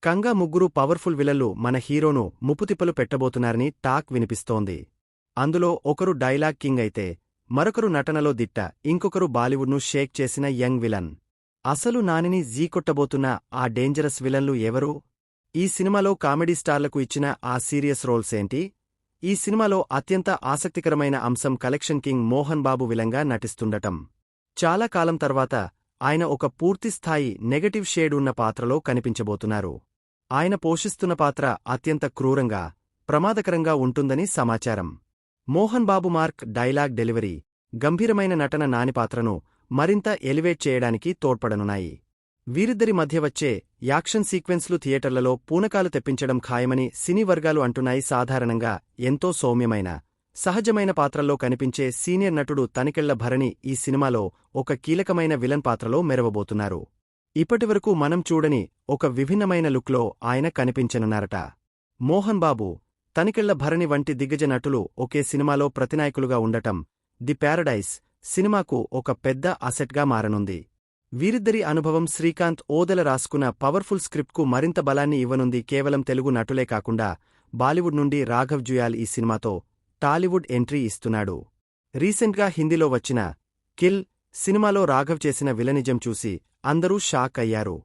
కంగా ముగ్గురు పవర్ఫుల్ విలన్లు మన హీరోను ముప్పుతిప్పలు పెట్టబోతున్నారని టాక్ వినిపిస్తోంది. అందులో ఒకరు డైలాగ్ కింగ్ అయితే మరొకరు నటనలో దిట్ట, ఇంకొకరు బాలీవుడ్ను షేక్ చేసిన యంగ్ విలన్. అసలు నానిని జీకొట్టబోతున్న ఆ డేంజరస్ విలన్లు ఎవరు? ఈ సినిమాలో కామెడీ స్టార్లకు ఇచ్చిన ఆ సీరియస్ రోల్సేంటి? ఈ సినిమాలో అత్యంత ఆసక్తికరమైన అంశం కలెక్షన్ కింగ్ మోహన్ బాబు విలంగా నటిస్తుండటం. చాలా కాలం తర్వాత ఆయన ఒక పూర్తిస్థాయి నెగటివ్ షేడ్ ఉన్న పాత్రలో కనిపించబోతున్నారు. ఆయన పోషిస్తున్న పాత్ర అత్యంత క్రూరంగా, ప్రమాదకరంగా ఉంటుందని సమాచారం. Mohan Babu mark dialogue delivery, గంభీరమైన నటన నాని పాత్రను మరింత ఎలివేట్ చేయడానికి తోడ్పడనున్నాయి. వీరిద్దరి మధ్య వచ్చే యాక్షన్ సీక్వెన్స్లు థియేటర్లలో పూనకాలు తెప్పించడం ఖాయమని సినీ వర్గాలు అంటున్నాయి. సాధారణంగా ఎంతో సౌమ్యమైన, సహజమైన పాత్రల్లో కనిపించే సీనియర్ నటుడు తనికెళ్ల భరణి ఈ సినిమాలో ఒక కీలకమైన విలన్ పాత్రలో మెరవబోతున్నారు. ఇప్పటివరకు మనం చూడని ఒక విభిన్నమైన లుక్లో ఆయన కనిపించనున్నారట. మోహన్ బాబు, తనికెళ్ల భరణి వంటి దిగ్గజ నటులు ఒకే సినిమాలో ప్రతినాయకులుగా ఉండటం ది ప్యారడైజ్ సినిమాకు ఒక పెద్ద అసెట్గా మారనుంది. వీరిద్దరి అనుభవం శ్రీకాంత్ ఓదెల రాసుకున్న పవర్ఫుల్ స్క్రిప్ట్కు మరింత బలాన్ని ఇవ్వనుంది. కేవలం తెలుగు నటులే కాకుండా బాలీవుడ్ నుండి రాఘవ్ జుయాల్ ఈ సినిమాతో టాలీవుడ్ ఎంట్రీ ఇస్తున్నాడు. రీసెంట్గా హిందీలో వచ్చిన కిల్ సినిమాలో రాఘవ్ చేసిన విలనిజం చూసి అందరూ షాక్ అయ్యారు.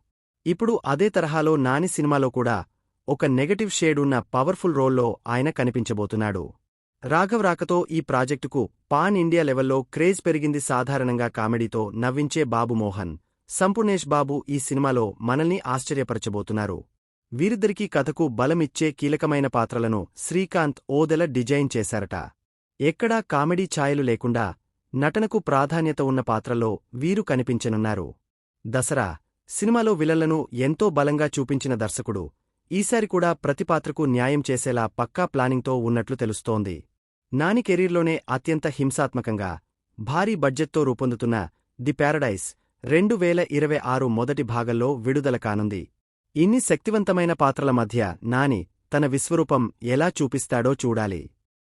ఇప్పుడు అదే తరహాలో నాని సినిమాలో కూడా ఒక నెగటివ్ షేడ్ ఉన్న పవర్ఫుల్ రోల్లో ఆయన కనిపించబోతున్నాడు. రాఘవ్ రాకతో ఈ ప్రాజెక్టుకు పాన్ ఇండియా లెవెల్లో క్రేజ్ పెరిగింది. సాధారణంగా కామెడీతో నవ్వించే బాబు మోహన్, సంపూర్ణేష్ బాబు ఈ సినిమాలో మనల్ని ఆశ్చర్యపరచబోతున్నారు. వీరిద్దరికీ కథకు బలమిచ్చే కీలకమైన పాత్రలను శ్రీకాంత్ ఓదెల డిజైన్ చేశారట. ఎక్కడా కామెడీ ఛాయలు లేకుండా నటనకు ప్రాధాన్యత ఉన్న పాత్రల్లో వీరు కనిపించనున్నారు. దసరా సినిమాలో విలన్లను ఎంతో బలంగా చూపించిన దర్శకుడు ఈసారి కూడా ప్రతి పాత్రకు న్యాయం చేసేలా పక్కా ప్లానింగ్తో ఉన్నట్లు తెలుస్తోంది. నాని కెరీర్లోనే అత్యంత హింసాత్మకంగా, భారీ బడ్జెట్తో రూపొందుతున్న ది ప్యారడైజ్ 2026 మొదటి భాగంలో విడుదల కానుంది. ఇన్ని శక్తివంతమైన పాత్రల మధ్య నాని తన విశ్వరూపం ఎలా చూపిస్తాడో చూడాలి.